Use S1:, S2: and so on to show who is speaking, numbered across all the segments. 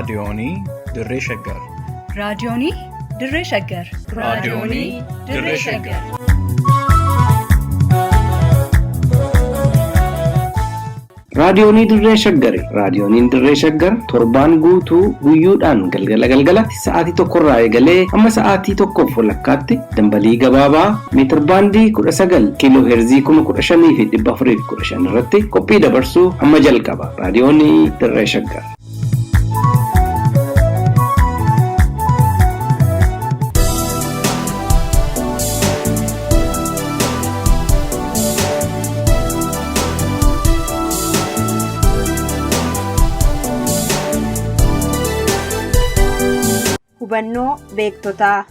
S1: raadiyoonii Dirree Shaggar.
S2: Raadiyoonii Dirree Shaggar.
S1: Raadiyoonii Dirree Shaggar.
S3: Raadiyoonii Dirree Shaggar. Raadiyooniin Dirree Shaggar torbaan guutuu guyyoodhaan galgalatti sa'aatii tokkorraa eegalee hamma sa'aatii tokkoof walakkaatti dambalii gabaabaa meetir baandii 19 kiiloo heerzii 15,415 irratti qophii dabarsuu hamma jalqaba. Raadiyoonii Dirree Shaggar.
S4: Hubannoo beektotaa.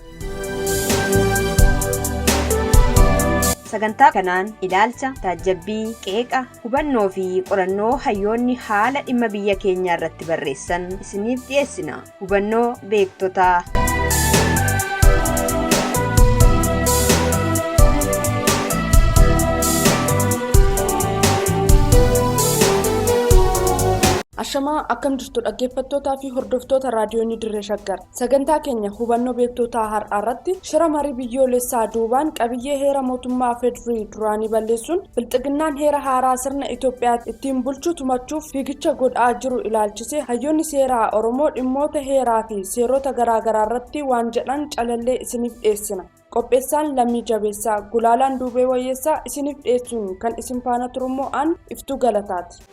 S4: Sagantaa kanaan ilaalcha, taajabbii, qeeqa, hubannoo fi qorannoo hayyoonni haala dhimma biyya keenyaa irratti barreessan isiniif dhiyeessina. Hubannoo beektotaa.
S5: Ashamaa akkam jirtu dhaggeeffattootaa fi hordoftoota raadiyoonii Dirree Shaggar. Sagantaa keenya hubannoo beektotaa har'aa irratti shira marii biyyoolessaa duubaan qabiyyee heera mootummaa Federaalii duraanii balleessuun bilxiginnaan heera haaraa sirna Itoophiyaa ittiin bulchuu tumachuuf fiigicha godhaa jiru ilaalchisee hayyoonni seeraa Oromoo dhimmoota heeraa fi seerota garaagaraa irratti waan jedhan calallee isiniif dhiyeessina. Qopheessaan Lammii Jabeessaa, Gulaalaan Duubee Wayyeessaa isiniif dhiyeessuun kan isin faana turummoo an Iftuu Galataati.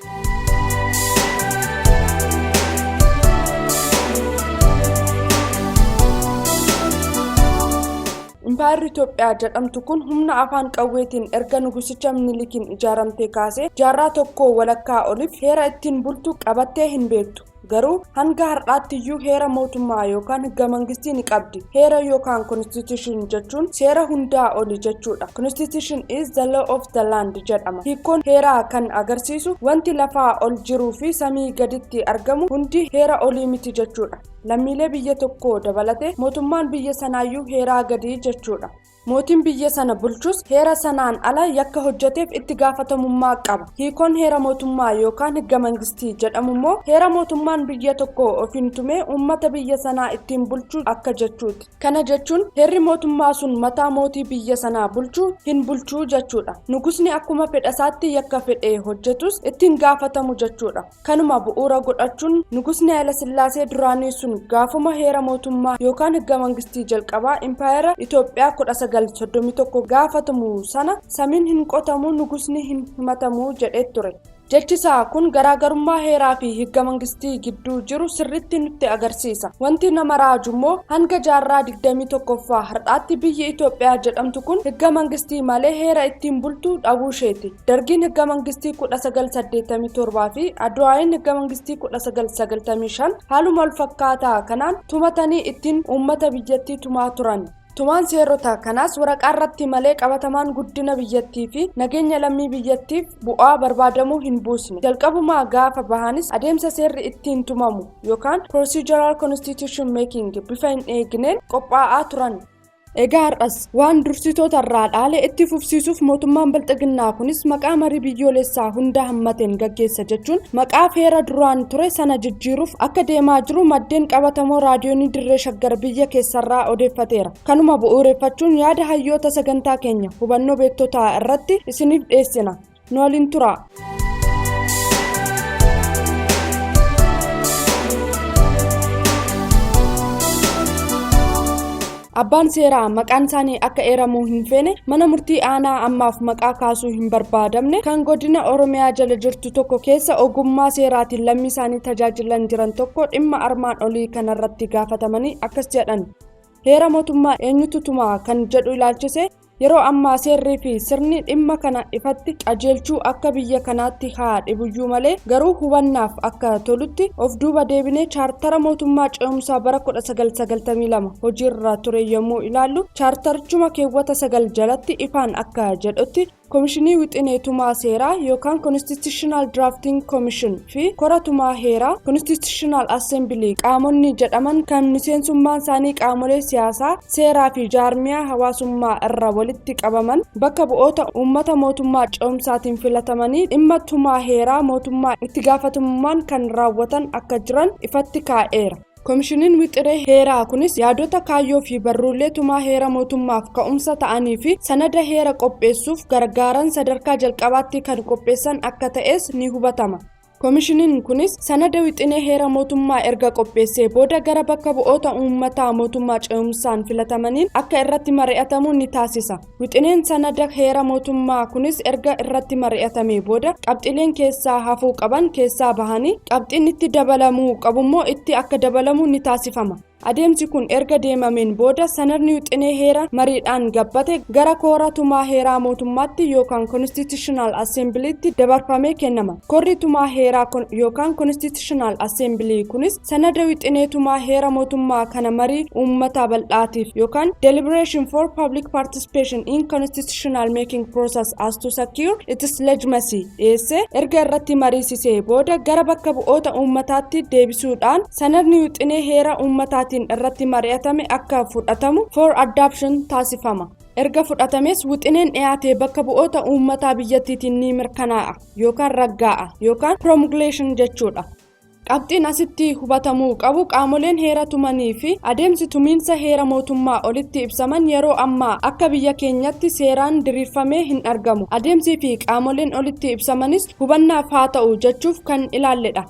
S5: Impaayirri Itoophiyaa jedhamtu kun humna afaan qawweetiin erga nugusicha Minilikiin ijaaramtee kaasee jaarraa tokko walakkaa oliif heera ittiin bultu qabattee hin beektu. Garuu hanga har'aattiyyuu heera mootummaa yookaan higga mangistii ni qabdi. Heera yookaan constitution jechuun seera hundaa oli jechuudha. Constitution is the law of the land jedhama. Hiikkoon heeraa kan agarsiisu wanti lafaa ol jiruu fi samii gaditti argamu hundi heera olii miti jechuudha. Lammiilee biyya tokkoo dabalatee mootummaan biyya sanaayyuu heeraa gadi jechuudha. Mootiin biyya sana bulchus heera sanaan ala yakka hojjeteef itti gaafatamummaa qaba. Hiikoon heera mootummaa yookaan higga mangistii jedhamu immoo heera mootummaan biyya tokko ofiin tumee uummata biyya sanaa ittiin bulchuu akka jechuuti. Kana jechuun heerri mootummaa sun mataa mootii biyya sanaa bulchuu hin bulchuu jechuudha. Nugusni akkuma fedhasaatti yakka fedhee hojjetus ittiin gaafatamu jechuudha. Kanuma bu'uura godhachuun nugusni Hayilasillaasee duraanii sun gaafuma heera mootummaa yookaan higga mangistii jalqabaa impaayera Itoophiyaa 1931 gaafatamu sana samiin hin qotamu nugusni hin himatamu jedhee ture. Jechisaa kun garaagarummaa heeraa fi higga mangistii gidduu jiru sirriitti nutti agarsiisa. Wanti nama raaju immoo hanga jaarraa 21ffaa har'aatti biyyi Itoophiyaa jedhamtu kun higga mangistii malee heera ittiin bultu dhabuu isheeti. Dargiin higga mangistii 1987 fi Adwaayin higga mangistii 1995 haaluma wal fakkaataa kanaan tumatanii ittiin uummata biyyattii tumaa turan. Tumaan seerota kanaas waraqaa irratti malee qabatamaan guddina biyyattii fi nageenya lammii biyyattiif bu'aa barbaadamuu hin buusne. Jalqabumaa gaafa bahanis adeemsa seerri ittiin tumamu yookaan procedural constitution making bifa hin eegneen qophaa'aa turan. Egaa har'as waan dursitoota irraa dhaalee itti fufsiisuuf mootummaan bilxiginnaa kunis maqaa marii biyyoolessaa hunda hammateen gaggeessa jechuun maqaa heera duraan ture sana jijjiiruuf akka deemaa jiru maddeen qabatamoo raadiyoonii Dirree Shaggar biyya keessarraa odeeffateera. Kanuma bu'uureffachuun yaada hayyoota sagantaa keenya hubannoo beektotaa irratti isiniif dhiyeessina. Nu waliin tura. Abbaan seeraa maqaan isaanii akka eeramuu hin feene mana murtii aanaa ammaaf maqaa kaasuu hin barbaadamne kan godina Oromiyaa jala jirtu tokko keessa ogummaa seeraatiin lammii isaanii tajaajilan jiran tokko dhimma armaan olii kanarratti gaafatamanii akkas jedhan. Heera mootummaa eenyutu tumaa kan jedhu ilaalchise yeroo ammaa seerrii fi sirni dhimma kana ifatti qajeelchuu akka biyya kanaatti haa dhibuyyuu malee garuu hubannaaf akka tolutti of duuba deebinee chaartara mootummaa ce'umsaa bara 1992 hojiirra ture yommuu ilaallu chaartarichuma keewwata 9 jalatti ifaan akka jedhutti Komishinii Wixinee Tumaa Seeraa yookaan Constitutional Drafting Commission fi Kora Tumaa Heeraa Constitutional Assembly qaamonni jedhaman kan miseensummaan isaanii qaamolee siyaasaa, seeraa fi jaarmiyaa hawaasummaa irra walitti qabaman bakka bu'oota uummata mootummaa ce'umsaatiin filatamanii dhimma tumaa heeraa mootummaa itti gaafatamummaan kan raawwatan akka jiran ifatti kaa'eera. Komishiniin Wixinee Heeraa kunis yaadota kaayyoo fi barruulee tumaa heera mootummaaf ka'umsa ta'anii fi sanada heera qopheessuuf gargaaran sadarkaa jalqabaatti kan qopheessan akka ta'es ni hubatama. Komishiniin kunis sanada wixinee heera mootummaa erga qopheessee booda gara bakka bu'oota uummataa mootummaa ce'umsaan filatamaniin akka irratti mari'atamu ni taasisa. Wixineen sanada heera mootummaa kunis erga irratti mari'atamee booda qabxileen keessaa hafuu qaban keessaa bahanii qabxiin itti dabalamuu qabummoo itti akka dabalamu ni taasifama. Adeemsi kun erga deemameen booda sanadni wixinee heera mariidhaan gabbate gara koora tumaa heeraa mootummaatti yookaan Constitutional Assemblytti dabarfamee kennama. Korri tumaa heeraa yookaan Constitutional Assembly kunis sanada wixinee tumaa heera mootummaa kana marii uummataa bal'aatiif yookaan Deliberation for Public Participation in Constitutional Making Process as to secure its legitimacy dhiyeessee erga irratti mariisisee booda gara bakka bu'oota uummataatti deebisuudhaan sanadni wixinee heera uummataatti irratti mari'atame akka fudhatamu for adoption taasifama. Erga fudhatames wixineen dhiyaatee bakka bu'oota uummataa biyyattiitiin ni mirkanaa'a yookaan raggaa'a yookaan promulgation jechuudha. Qabxiin asitti hubatamuu qabu qaamoleen heera tumanii fi adeemsi tumiinsa heera mootummaa olitti ibsaman yeroo ammaa akka biyya keenyatti seeraan diriirfamee hin argamu. Adeemsii fi qaamoleen olitti ibsamanis hubannaaf haa ta'u jechuuf kan ilaalledha.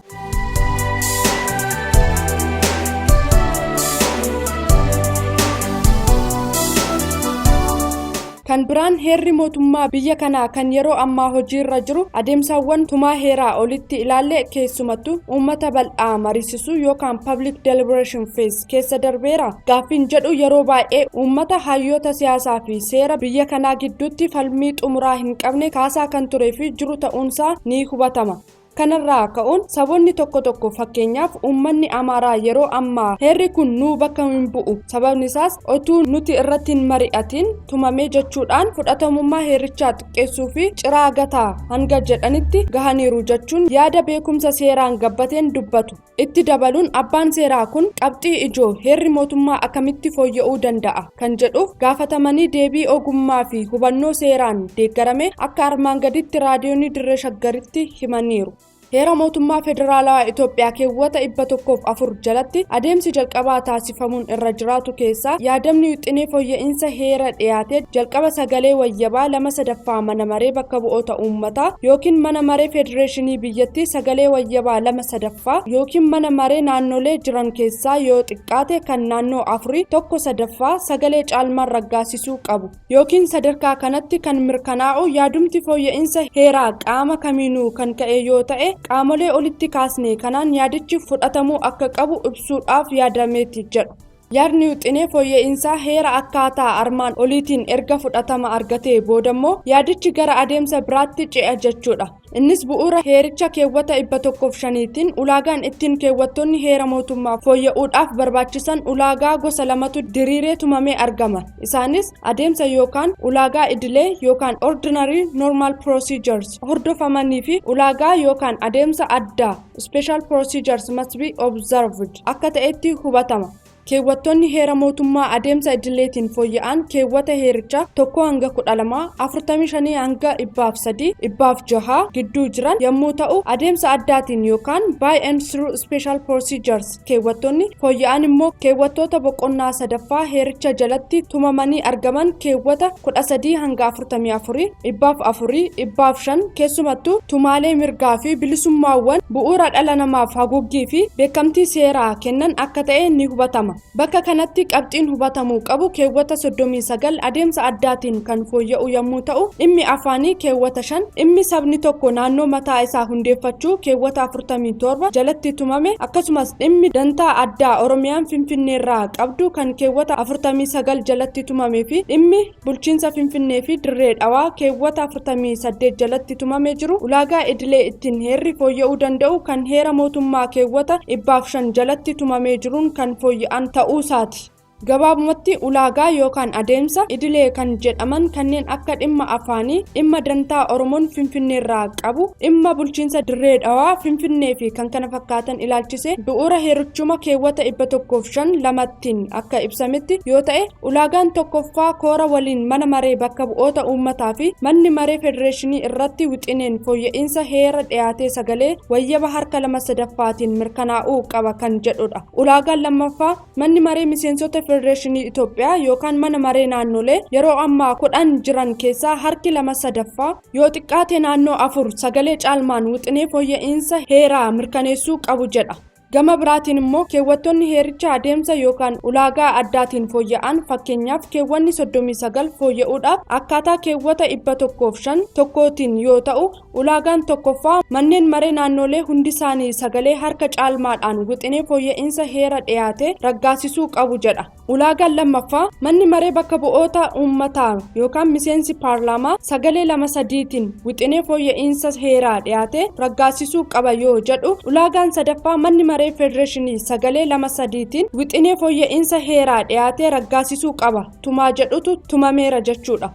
S5: Kan biraan heerri mootummaa biyya kanaa kan yeroo ammaa hojiirra jiru adeemsawwan tumaa heeraa olitti ilaalle keessumattuu uummata bal'aa mariisisuu yookaan public deliberation phase keessa darbeera. Gaaffiin jedhu yeroo baay'ee uummata hayyoota siyaasaa fi seera biyya kanaa gidduutti falmii xumuraa hin qabne kaasaa kan turee fi jiru ta'uunsaa ni hubatama. Kanarraa ka'uun saboonni tokko fakkeenyaaf uummanni Amaaraa yeroo ammaa heerri kun nuu bakka hin bu'u sababni isaas otuu nuti irratti hin mari'atiin tumamee jechuudhaan fudhatamummaa heerichaa xiqqeessuu fi ciraa gataa hanga jedhanitti gahaniiru jechuun yaada beekumsa seeraan gabbateen dubbatu. Itti dabaluun abbaan seeraa kun qabxii ijoo heerri mootummaa akkamitti fooyya'uu danda'a kan jedhuuf gaafatamanii deebii ogummaa fi hubannoo seeraan deeggarame akka armaan gaditti raadiyoonii Dirree Shaggaritti himaniiru. Heera mootummaa federaalawaa Itoophiyaa keewwata 104 jalatti adeemsi jalqabaa taasifamuun irra jiraatu keessaa yaadamni wixinee fooyya'insa heera dhiyaatee jalqaba sagalee wayyabaa 2/3 mana maree bakka bu'oota uummataa yookiin mana maree federeeshinii biyyattii sagalee wayyabaa 2/3 yookiin mana maree naannolee jiran keessaa yoo xiqqaate kan naannoo 4 1/3 sagalee caalmaan raggaasisuu qabu yookiin sadarkaa kanatti kan mirkanaa'u yaadumti fooyya'insa heeraa qaama kamiinuu kan ka'e yoo ta'e qaamolee olitti kaasne kanaan yaadichi fudhatamuu akka qabu ibsuudhaaf yaadameeti jedhu. Yaadni wixinee fooyya'insaa heera akkaataa armaan oliitiin erga fudhatama argatee boodammoo yaadichi gara adeemsa biraatti ce'a jechuudha. Innis bu'uura heericha keewwata 105tiin ulaagaan ittiin keewwattoonni heera mootummaa fooyya'uudhaaf barbaachisan ulaagaa gosa lamatu diriiree tumamee argama. Isaanis adeemsa yookaan ulaagaa idilee yookaan ordinary normal procedures hordofamanii fi ulaagaa yookaan adeemsa addaa special procedures must be observed akka ta'etti hubatama. Keewwattoonni heera mootummaa adeemsa idileetiin fooyya'an keewwata heerichaa 1-12 45 hanga 103 106 gidduu jiran yommuu ta'u adeemsa addaatiin yookaan by and through special procedures keewwattoonni fooyya'an immoo keewwattoota boqonnaa 3ffaa heericha jalatti tumamanii argaman keewwata 13 hanga 44 104 105 keessumattuu tumaalee mirgaa fi bilisummaawwan bu'uura dhala namaaf haguuggii fi beekamtii seeraa kennan akka ta'e ni hubatama. Bakka kanatti qabxiin hubatamuu qabu keewwata 39 adeemsa addaatiin kan fooyya'u yommuu ta'u dhimmi afaanii keewwata 5 dhimmi sabni tokko naannoo mataa isaa hundeeffachuu keewwata 47 jalatti tumame akkasumas dhimmi dantaa addaa Oromiyaan Finfinneerraa qabdu kan keewwata 49 jalatti tumamee fi dhimmi bulchiinsa Finfinnee fi Dirree Dhawaa keewwata 48 jalatti tumamee jiru ulaagaa idilee ittiin heerri fooyya'uu danda'u kan heera mootummaa keewwata 105 jalatti tumamee jiruun kan fooyya'an ta'uusaati. Gabaabumatti ulaagaa yookaan adeemsa idilee kan jedhaman kanneen akka dhimma afaanii, dhimma dantaa Oromoon Finfinneerraa qabu, dhimma bulchiinsa Dirree Dhawaa Finfinnee fi kan kana fakkaatan ilaalchise bu'uura heerichuma keewwata 105 lamattiin akka ibsametti yoo ta'e, ulaagaan tokkoffaa koora waliin mana maree bakka bu'oota uummataa fi manni maree federeeshinii irratti wixineen fooyya'insa heera dhiyaatee sagalee wayyaba harka 2/3tiin mirkanaa'uu qaba kan jedhudha. Ulaagaan lammaffaa manni maree miseensota federeeshinii Itoophiyaa yookaan mana maree naannolee yeroo ammaa 10 jiran keessaa harki 2/3 yoo xiqqaate naannoo 4 sagalee caalmaan wixinee fooyya'insa heeraa mirkaneessuu qabu jedha. Gama biraatiin immoo keewwattoonni heericha adeemsa yookaan ulaagaa addaatiin fooyya'an fakkeenyaaf keewwanni 39 fooyya'uudhaaf akkaataa keewwata 105 tokkootiin yoo ta'u, ulaagaan tokkoffaa manneen maree naannolee hundi isaanii sagalee harka caalmaadhaan wixinee fooyya'insa heera dhiyaate raggaasisuu qabu jedha. Ulaagaan lammaffaa manni maree bakka bu'oota uummataa yookaan miseensi paarlaamaa sagalee 2/3tiin wixinee fooyya'insa heeraa dhiyaate raggaasisuu qaba yoo jedhu, ulaagaan sadaffaa manni maree federeeshinii sagalee 2/3tiin wixinee fooyya'insa heeraa dhiyaate raggaasisuu qaba tumaa jedhutu tumameera jechuudha.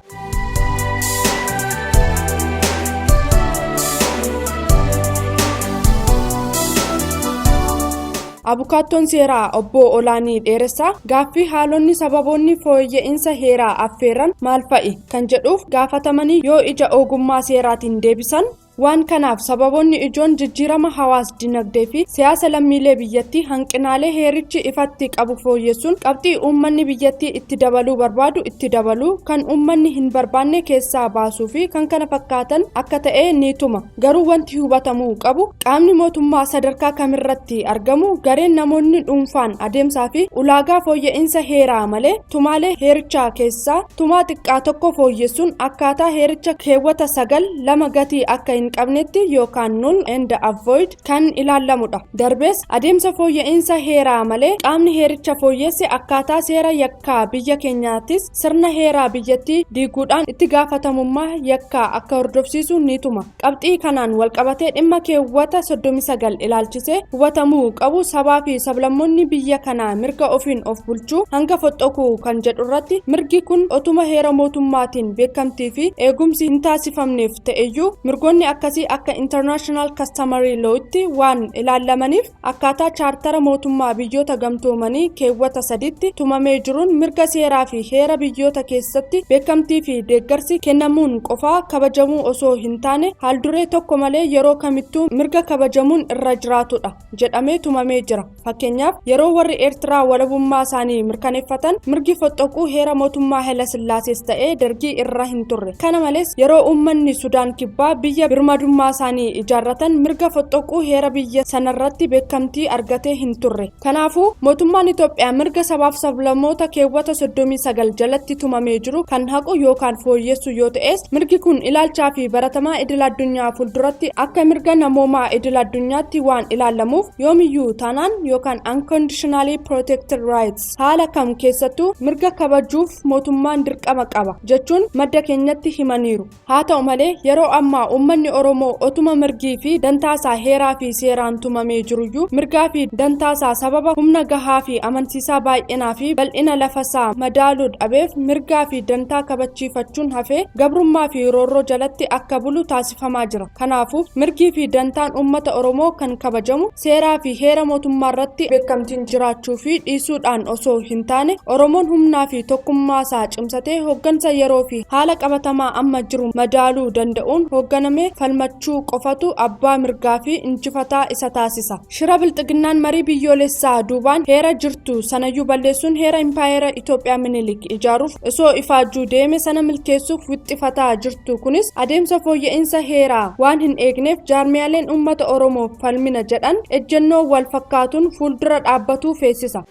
S5: Abukaattoon seeraa obbo Olaanii Dheeressaa gaaffii haalonni sababoonni fooyya'insa heeraa affeeran maal fa'i kan jedhuuf gaafatamanii yoo ija ogummaa seeraatiin deebisan waan kanaaf sababoonni ijoon jijjiirama hawaas dinagdee fi siyaasa lammiilee biyyattii hanqinaalee heerichi ifatti qabu fooyyessuun qabxii uummanni biyyattii itti dabaluu barbaadu itti dabaluu kan uummanni hin barbaanne keessaa baasuu fi kan kana fakkaatan akka ta'e ni tuma. Garuu wanti hubatamuu qabu qaamni mootummaa sadarkaa kamirratti argamu gareen namoonni dhuunfaan adeemsaa fi ulaagaa fooyya'insa heeraa malee tumaalee heerichaa keessaa tumaa xiqqaa tokko fooyyessuun akkaataa heericha keewwata 9 gatii akka hin qabnetti yookaan null and avoid kan ilaallamudha. Darbees adeemsa fooyya'insa heeraa malee qaamni heericha fooyyesse akkaataa seera yakkaa biyya keenyaattis sirna heeraa biyyattii diiguudhaan itti gaafatamummaa yakkaa akka hordofsiisu ni tuma. Qabxii kanaan walqabatee dhimma keewwata 39 ilaalchisee hubatamuu qabu sabaa fi sablammoonni biyya kanaa mirga ofiin of bulchuu hanga foxxokuu kan jedhu irratti mirgi kun otuma heera mootummaatiin beekamtii fi eegumsi hin taasifamneef ta'eyyuu mirgoonni akkasii akka international customary law'tti waan ilaallamaniif akkaataa chaartara mootummaa biyyoota gamtoomanii keewwata 3tti tumamee jiruun mirga seeraa fi heera biyyoota keessatti beekamtii fi deeggarsi kennamuun qofaa kabajamuu osoo hin taane haalduree tokko malee yeroo kamittuu mirga kabajamuun irra jiraatudha jedhamee tumamee jira. Fakkeenyaaf yeroo warri Eertiraa walabummaa isaanii mirkaneeffatan mirgi foxxoquu heera mootummaa Haayile Sillaasees ta'ee Dargii irra hin turre. Kana malees yeroo uummanni Sudaan Kibbaa biyya birmadummaa isaanii ijaarratan mirga foxxoquu heera biyya sanarratti beekamtii argatee hin turre. Kanaafuu mootummaan Itoophiyaa mirga sabaaf sablammoota keewwata 39 jalatti tumamee jiru kan haqu yookaan fooyyessu yoo ta'es mirgi kun ilaalchaa fi baratamaa idil addunyaa fuulduratti akka mirga namoomaa idil addunyaatti waan ilaallamuuf yoomiyyuu taanaan yookaan unconditionally protected rights haala kam keessattuu mirga kabajuuf mootummaan dirqama qaba jechuun madda keenyatti himaniiru. Haa ta'u malee yeroo ammaa uummanni Oromoo otuma mirgii fi dantaasaa heeraa fi seeraan tumamee jiruyyuu mirgaa fi dantaasaa sababa humna gahaa fi amansiisaa baay'inaa fi bal'ina lafasaa madaaluu dhabeef mirgaa fi dantaa kabachiifachuun hafee gabrummaa fi roorroo jalatti akka bulu taasifamaa jira. Kanaafuu mirgii fi dantaan uummata Oromoo kan kabajamu seeraa fi heera mootummaa irratti beekamtiin jiraachuu fi dhiisuudhaan osoo hin taane Oromoon humnaa fi tokkummaa isaa cimsatee hooggansa yeroo fi haala qabatamaa amma jiru madaaluu danda'uun hoogganamee falmachuu qofatu abbaa mirgaa fi injifataa isa taasisa. Shira bilxiginnaan marii biyyoolessaa duubaan heera jirtu sanayyuu balleessuun heera impaayera Itoophiyaa Minilik ijaaruuf osoo ifaajjuu deeme sana milkeessuuf wixxifataa jirtu kunis adeemsa fooyya'insa heeraa waan hin eegneef jaarmiyaaleen uummata Oromoo falmina jedhan ejjennoo wal fakkaatuun fuuldura dhaabbatuu feesisa.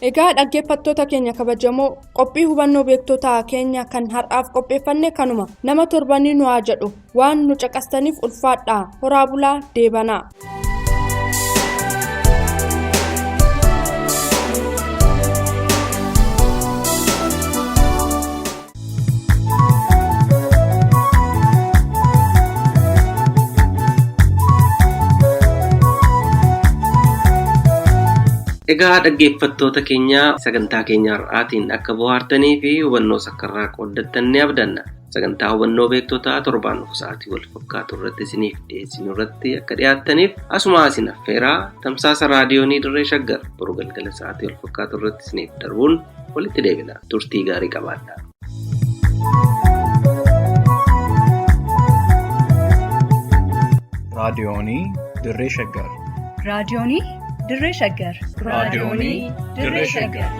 S5: Egaa dhaggeeffattoota keenya kabajamoo qophii hubannoo beektota keenya kan har'aaf qopheeffanne kanuma nama torbanii nu haa jedhu waan nu caqastaniif ulfaadhaa horaa bulaa deebanaa.
S3: Egaa dhaggeeffattoota keenya sagantaa keenya har'aatiin akka bohaartanii fi hubannoo sakkarraa qooddattan ni abdanna. Sagantaa hubannoo beektotaa torbaan dhufu sa'aatii wal fakkaatu irratti isiniif dhiyeessinu irratti akka dhiyaattaniif asuma isin affeeraa tamsaasa raadiyoonii Dirree Shaggar boru galgala sa'aatii wal fakkaatu irratti isiniif darbuun walitti deebina. Turtii gaarii qabaadhaa.
S1: raadiyoonii Dirree Shaggar.
S2: raadiyoonii Dirree Shaggar.
S1: raadiyoonii Dirree Shaggar.